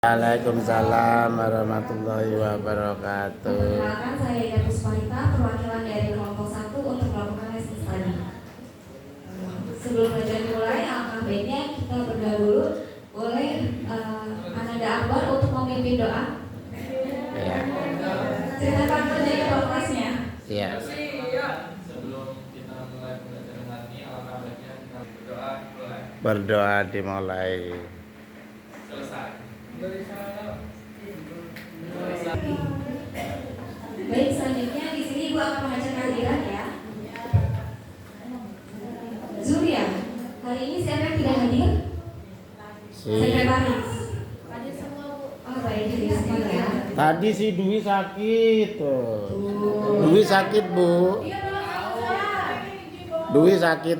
Waalaikumsalam warahmatullahi wabarakatuh. Perkenalkan, saya Ida Pusparita, perwakilan dari kelompok 1 untuk melakukan lesson study. Sebelum belajar dimulai, alangkah baiknya kita berdoa dulu. Boleh Ananda Akbar untuk memimpin doa? Ya. Ceritakan terjadi progresnya. Ya. Sebelum kita mulai belajar dengan ini, alangkah baiknya kita berdoa. Berdoa dimulai. Selesai. Baik, selanjutnya di sini Ibu akan membaca kehadiran ya. Zulia, hari ini siapa yang tidak hadir? Sekretaris. Oh baik, jadi semua ya. Tadi si Dwi sakit tuh. Dwi sakit, Bu. Dwi sakit.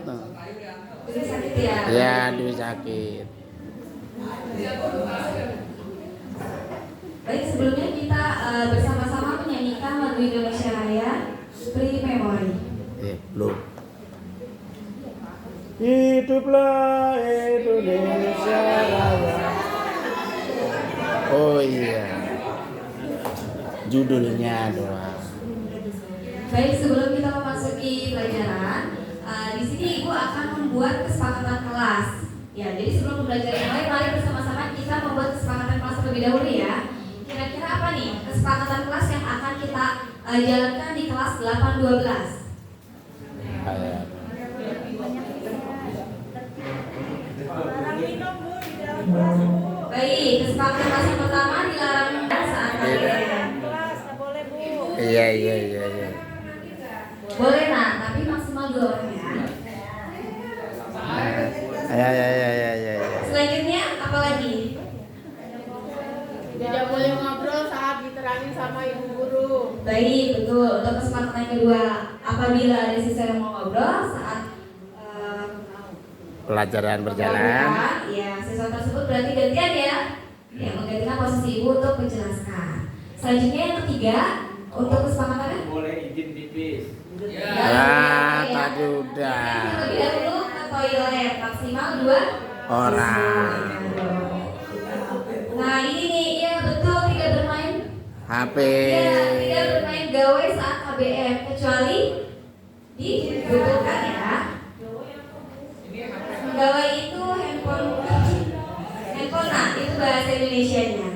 Jadi sakit ya. Ya, Dwi sakit. Baik, sebelumnya kita bersama-sama menyanyikan lagu Indonesia Raya Free Memory. Belum. Hiduplah Indonesia Raya. Oh iya. Judulnya doa. Baik, sebelum kita memasuki pelajaran, di sini Ibu akan membuat kesepakatan kelas. Ya, jadi sebelum pembelajaran mulai, mari bersama-sama kita membuat kesepakatan kelas terlebih dahulu ya. Kira-kira apa nih kesepakatan kelas yang akan kita jalankan di kelas 812? Ayat. Baik, kesepakatan kelas yang pertama dilarang saat ABM. Iya. Boleh nah, tapi maksimal 2 orang ya. Ya. Selanjutnya apa lagi? Tidak boleh ngobrol saat diterangin sama ibu guru. Baik, betul. Untuk kesempatan yang kedua, apabila ada siswa yang mau ngobrol saat Pelajaran berjalan. ya siswa tersebut berarti gantian ya, yang menggantikan posisi ibu untuk menjelaskan. Selanjutnya yang ketiga, untuk kesepakatannya Boleh izin tipis. Tadi udah. terlebih dahulu ke toilet maksimal 2 Orang. Nah ini nih, ya betul, tidak bermain. HP. Ya, tidak bermain gawai saat KBM kecuali dibutuhkan ya. Gawai itu handphone, nah itu bahasa Indonesianya.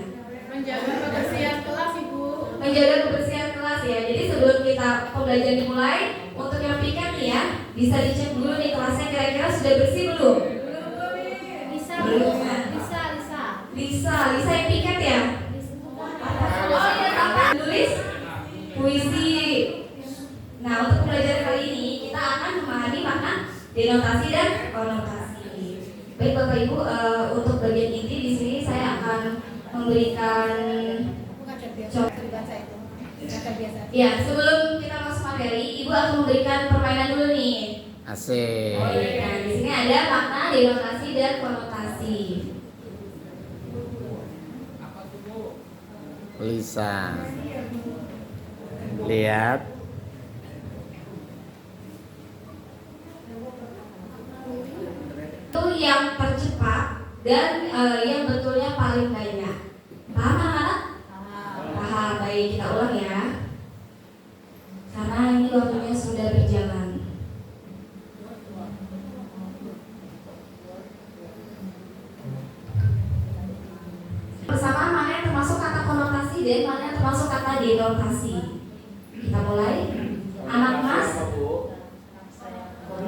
Menjaga kebersihan kelas ibu. Menjaga kebersihan kelas ya. Jadi sebelum kita pembelajaran dimulai, untuk yang piket nih ya, bisa dicek dulu nih kelasnya kira-kira sudah bersih belum? Belum. Lisa yang piket ya? Oh iya, apa? Tulis puisi. Nah, untuk pembelajaran kali ini kita akan memahami makna denotasi dan konotasi. Baik Bapak Ibu, untuk bagian inti di sini saya akan memberikan ya, sebelum kita masuk materi, Ibu akan memberikan permainan dulu nih. Asik. Nah, di sini ada makna denotasi dan konotasi. Lisa. Lihat. Itu yang tercepat dan yang betulnya paling banyak. Paham anak-anak? Paham. Baik, kita ulang ya. Karena ini waktunya sudah berjalan. Bersama mana yang termasuk kata konotasi dan mana yang termasuk kata denotasi. Kita mulai. Anak mas,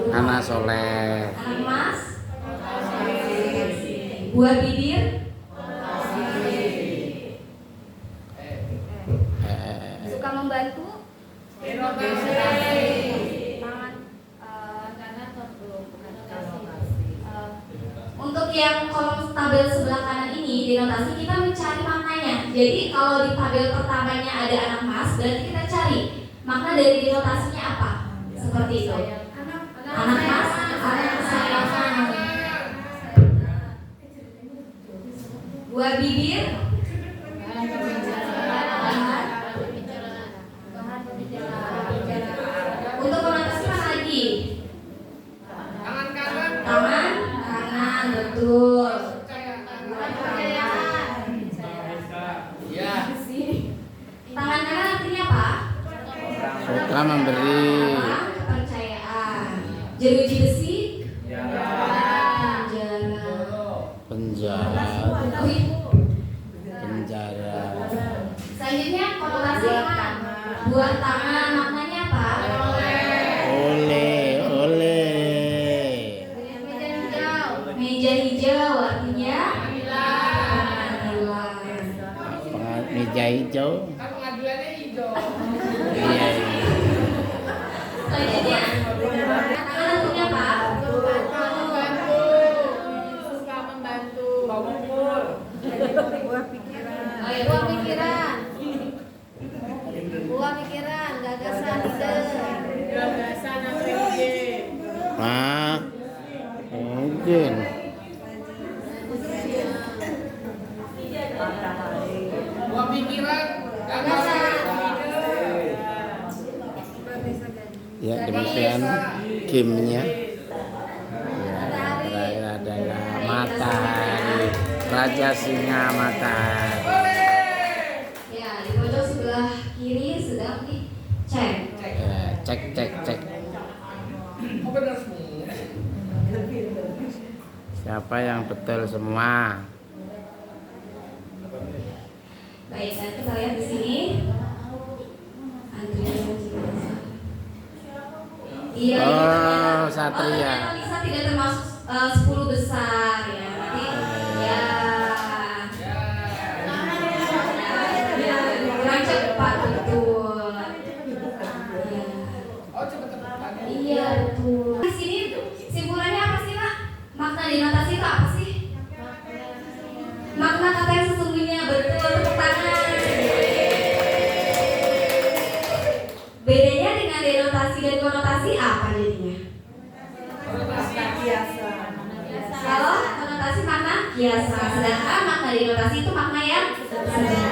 Anak soleh. anak mas, buah bibir, suka membantu, tangan kanan atau belum? Untuk yang kolom tabel sebelah kanan ini denotasi, kita mencari maknanya. Jadi kalau di tabel pertamanya ada anak mas, berarti kita cari makna dari denotasinya apa? Seperti itu. Anak mas, anak kesayangan. Buah bibir, untuk konotasi mana lagi? Tangan kanan, betul. K memberi. Kepercayaan. Jeruji besi. Penjara. Wih. Penjara. Selanjutnya konotasi buat tangan maknanya apa? Oleh. Meja hijau artinya pengadilan. Meja hijau. Kan pengadilannya hijau. Iya. Selanjutnya tangan artinya apa? Membantu. Suka membantu. Buah pikiran. Oh ya, buah pikiran. Buah pikiran, gagasan, ide. Gagasan apa ide? Mungkin. Buah pikiran, gagasan. Ya demikian gamenya. Ya, terakhir adalah matahari. Raja Singa matahari. Ya, di pojok sebelah kiri sedang dicek. Ya, cek. Oh benar semua. Siapa yang betul semua? Baik, dan kita lihat di sini. Andrea Iya, Oh, Satria. Lisa tidak termasuk 10 besar ya. Nanti ya. Kurang cepat betul. Ya. Oh cepat-cepat. Iya betul. Di sini simpulannya apa sih Pak? Makna denotasi itu apa sih? Makna kata yang sesungguhnya betul, tepuk tangan. Bedanya dengan denotasi dan konotasi apa jadinya? Kalau konotasi makna kiasan, sedangkan makna denotasi itu makna yang sebenarnya.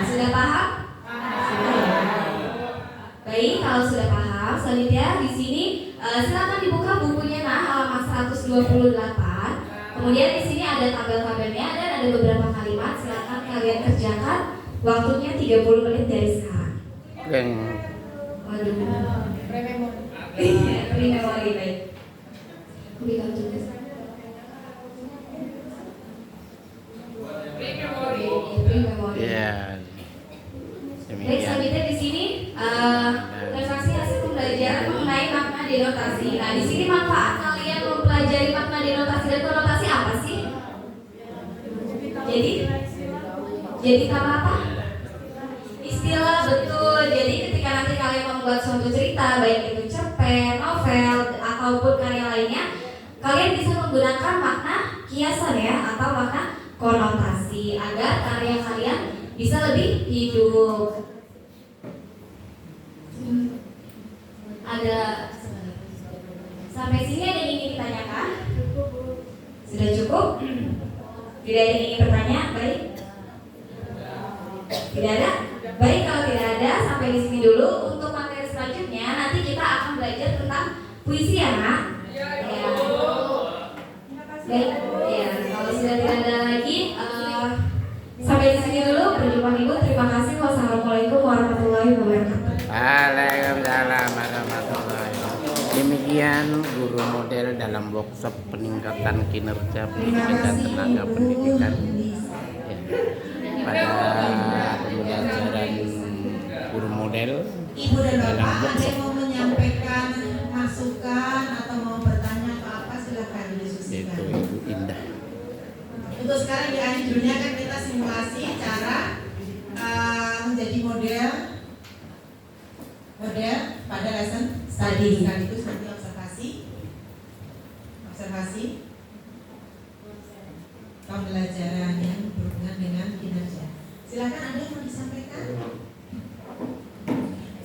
Sudah paham? Baik, kalau sudah paham, selanjutnya di sini silakan dibuka bukunya halaman 128. Kemudian di sini ada tabel-tabelnya dan ada beberapa kalimat. Silakan kalian kerjakan. Waktunya 30 menit dari sekarang. Waduh. Iya, pre-memori baik. Berikan tugas. Pre-memori. Ya. Baik, Demikian. selanjutnya di sini transaksi hasil pembelajaran mengenai makna denotasi. Nah, di sini manfaat kalian mempelajari makna denotasi dan konotasi apa sih? Jadi tahu apa? Istilah, betul. Jadi ketika nanti kalian membuat suatu cerita, baik itu cerpen, novel, ataupun karya lainnya, kalian bisa menggunakan makna kiasan ya, atau makna konotasi agar karya kalian bisa lebih hidup. Ada sampai sini ada yang ingin ditanyakan? Sudah cukup? Tidak ada yang ingin bertanya? Baik. Tidak ada? Baik, kalau tidak ada sampai di sini dulu. Untuk materi selanjutnya nanti kita akan belajar tentang puisi ya, Nak? Ya. Baik. Ya, kalau sudah tidak ada lagi sampai di sini dulu. Perjumpaan Ibu. Terima kasih. Wassalamualaikum warahmatullahi wabarakatuh. Waalaikumsalam warahmatullahi wabarakatuh. Demikian guru model dalam workshop peningkatan kinerja pendidikan dan tenaga pendidikan ya, pada pembelajaran guru model Ibu dan dalam Bapak, ada workshop. yang mau menyampaikan masukan atau mau bertanya apa silakan Itu didiskusikan. Ibu Indah. Untuk sekarang di akhir judulnya kan kita simulasi cara menjadi model pada lesson study sekaligus nanti observasi pembelajaran yang berhubungan dengan kinerja. Silakan ada yang mau disampaikan.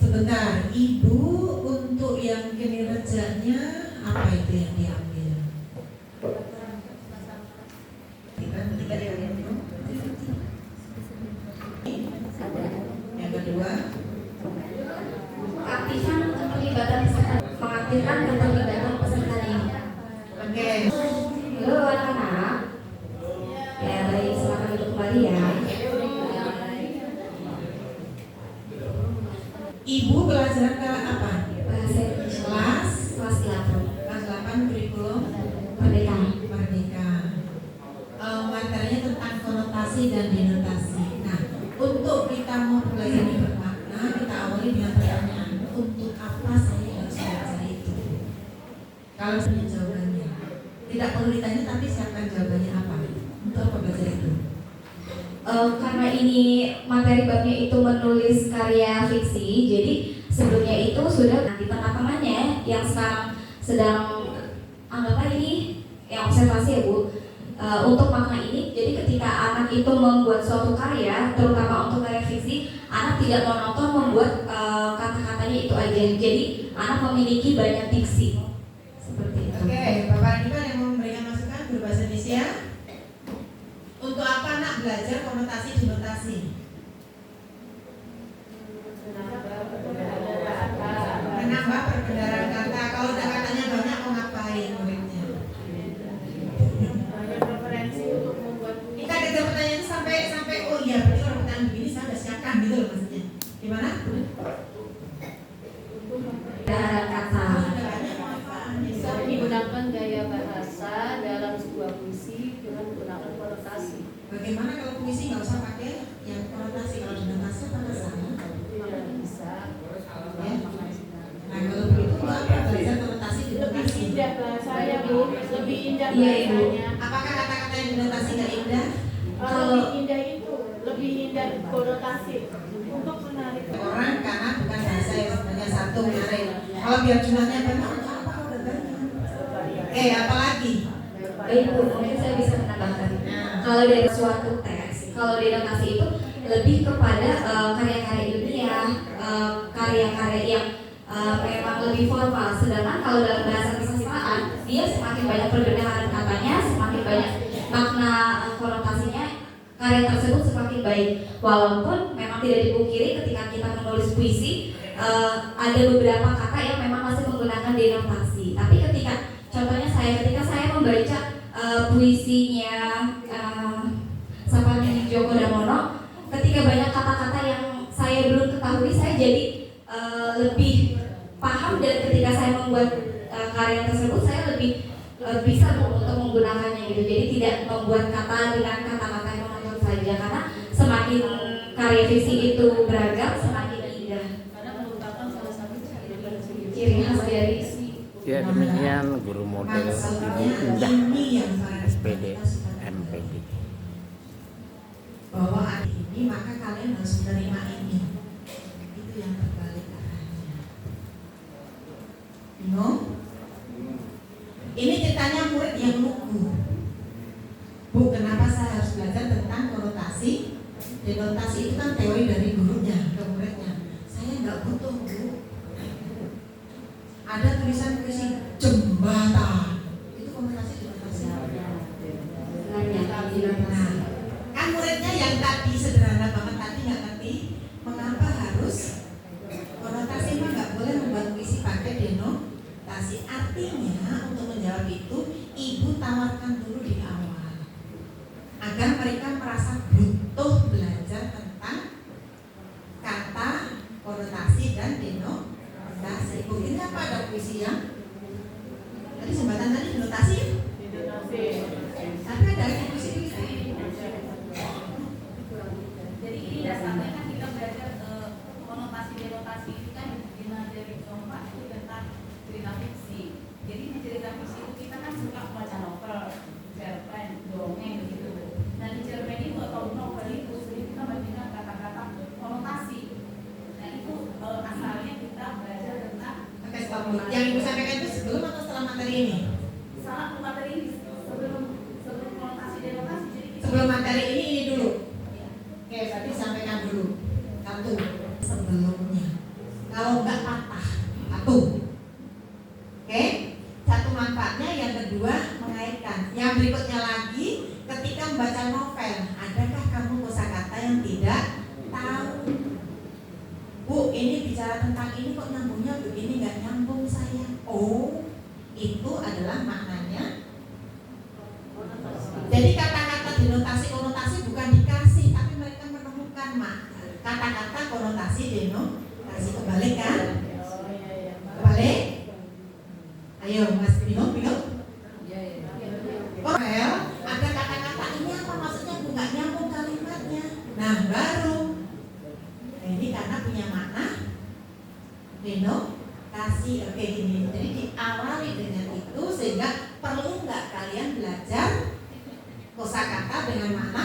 Sebentar, Ibu, untuk yang kinerjanya apa itu yang diambil? Yang kedua, Aktifkan keterlibatan peserta. Mengaktifkan keterlibatan peserta ini. oke. Halo anak-anak. Ya baik, silakan duduk kembali ya. Ibu belajar ke apa dan denotasi. Nah, untuk kita mau belajar yang bermakna, kita awali dengan pertanyaan, untuk apa saya harus belajar itu? Kalau punya jawabannya, tidak perlu ditanya tapi siapkan jawabannya apa? Untuk apa belajar itu? Karena ini materi babnya itu menulis karya fiksi, jadi sebelumnya itu sudah di tengah-tengahnya yang sekarang sedang anggaplah ini yang observasi ya Bu. Untuk makna ini, jadi ketika anak itu membuat suatu karya, terutama untuk karya fiksi, anak tidak monoton membuat kata-katanya itu aja. Jadi anak memiliki banyak diksi seperti itu. Oke, Bapak Raniman yang mau memberikan masukan berbahasa Indonesia. Untuk apa anak belajar konotasi denotasi? Menambah perbendaharaan kata. Kalau udah katanya banyak mau ngapain muridnya? Banyak referensi untuk membuat Kita kejar pertanyaan itu sampai oh iya berarti kalau pertanyaan begini saya udah siapkan gitu loh maksudnya. Gimana? Perbendaharaan kata. Udah banyak mau apa? Bisa menggunakan gaya bahasa dalam sebuah puisi dengan menggunakan konotasi. Bagaimana kalau puisi nggak usah pakai yang konotasi, kalau denotasi apa sama? Tidak bisa. Ya. Nah kalau begitu untuk apa belajar konotasi lebih denotasi? indah bahasanya Bu, lebih indah Iya, Ibu. bahasanya. Apakah kata-kata yang denotasi nggak indah? Lebih indah itu, lebih indah konotasi untuk menarik Orang karena bukan bahasa yang sebenarnya satu menarik. Kalau biar jumlahnya banyak, untuk apa kalau udah banyak? Apalagi? Baik Bu, mungkin saya bisa menambahkan. Kalau dari suatu teks, kalau denotasi itu lebih kepada karya-karya ilmiah, karya-karya yang memang lebih formal. Sedangkan kalau dalam bahasa kesastraan, dia semakin banyak perbendaharaan katanya, semakin banyak makna konotasinya, karya tersebut semakin baik. Walaupun memang tidak dipungkiri ketika kita menulis puisi, ada beberapa kata yang memang masih menggunakan denotasi. Tapi contohnya ketika saya membaca puisinya Sapani Djoko Damono, ketika banyak kata-kata yang saya belum ketahui, saya jadi lebih paham, dan ketika saya membuat karya tersebut saya lebih bisa untuk menggunakannya gitu. Jadi tidak membuat kata dengan kata-kata yang monoton saja, karena semakin karya fiksi itu beragam semakin indah. Karena merupakan salah satu Ciri khas dari Ya demikian guru model Ibu Indah Ini yang saya SPD MPD. Bahwa ada ini maka kalian harus menerima ini. Itu yang terbalik arahnya. Bingung? Ini ceritanya murid yang lugu. Bu, kenapa saya harus belajar tentang konotasi? Denotasi itu kan teori dari gurunya ke muridnya. Saya nggak butuh Bu. Ada tulisan puisi jembatan. Itu konotasi denotasi. Nah, kan muridnya yang tadi sederhana banget tadi nggak ngerti mengapa harus konotasi mah nggak boleh membuat puisi pakai denotasi. Artinya untuk menjawab itu ibu tawarkan dulu di awal agar mereka merasa butuh belajar tentang kata konotasi dan denotasi. Buktinya apa? Ada puisi yang tadi jembatan tadi denotasi, tapi ada lagi puisi-puisi. Jadi ini dasarnya kan kita belajar konotasi denotasi itu kan di materi keempat itu tentang cerita fiksi. Jadi di cerita fiksi itu kita kan suka baca novel, cerpen, dongeng begitu. Nah di cerpen itu atau novel itu sering kita baca kata-kata konotasi. Nah itu asalnya kita belajar tentang Yang ibu sampaikan itu sebelum atau setelah materi ini? salah materi ini sebelum konotasi denotasi. Jadi kita Sebelum materi ini dulu. Oke, tadi sampaikan dulu. Satu, sebelumnya. Kalau enggak patah, satu. Oke, satu manfaatnya. Yang kedua, mengaitkan. Yang berikutnya lagi, ketika membaca novel, adakah kamu kosakata yang tidak tahu? Bu, ini bicara tentang ini kok nyambungnya begini, nggak nyambung saya. Oh, itu adalah maknanya. Jadi kata-kata denotasi konotasi bukan dikasih, tapi mereka menemukan kata-kata konotasi denotasi. Kebalik kan? Kebalik? Ayo Mas, bingung? Novel ada kata-kata ini apa maksudnya? Bu, nggak nyambung kalimat. Nah baru ini karena punya makna denotasi. Oke gini, jadi diawali dengan itu sehingga perlu nggak kalian belajar kosakata dengan makna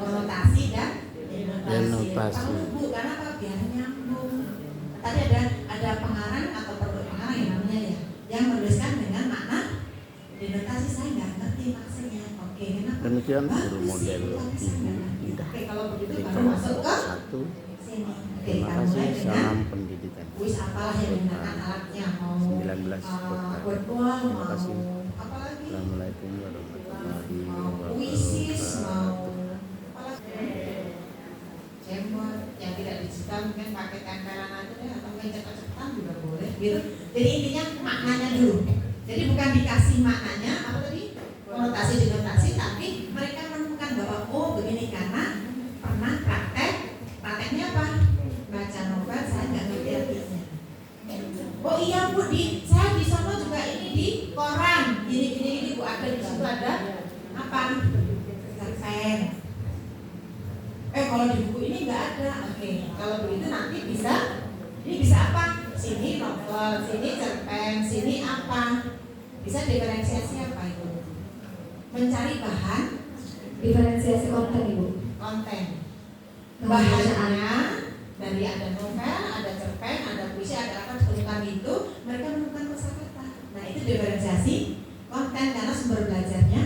konotasi dan denotasi. Perlu Bu, karena apa? Biar nyambung. Tadi ada pengarang atau produk pengarang yang namanya ya, yang menuliskan dengan makna denotasi. Saya nggak ngerti maksudnya. Oke, kenapa? Demikian guru model Ibu Indah. Oke, kalau begitu Di baru kelas masuk ke 1. sini. Oke, Terima kita kasih. mulai dengan Salam pendidikan. kuis apalah yang menggunakan alatnya, mau 19 word wall, Terima mau kasih. apa lagi, Assalamualaikum warahmatullahi mau puisis, wabarakatuh. mau apa lagi, jember yang tidak digital mungkin pakai tempelan aja deh, atau mungkin cepat-cepatan juga boleh gitu. Jadi intinya maknanya dulu. Jadi bukan dikasih maknanya apa tadi, konotasi denotasi, tapi mereka menemukan bahwa oh begini karena pernah prakteknya apa, baca novel saya nggak ngerti artinya. Oh iya Bu, saya di sono juga ini di koran gini Bu, ada di situ ada apa, cerpen. Kalau di buku ini nggak ada. Oke, kalau begitu nanti ini bisa apa, sini novel, sini cerpen, sini apa, bisa diferensiasi apa itu, mencari bahan, Diferensiasi konten Ibu. konten. Bahannya Bahannya dari ada novel, ada cerpen, ada puisi, ada apa ditemukan itu, mereka menemukan kosakata. Nah itu diferensiasi konten karena sumber belajarnya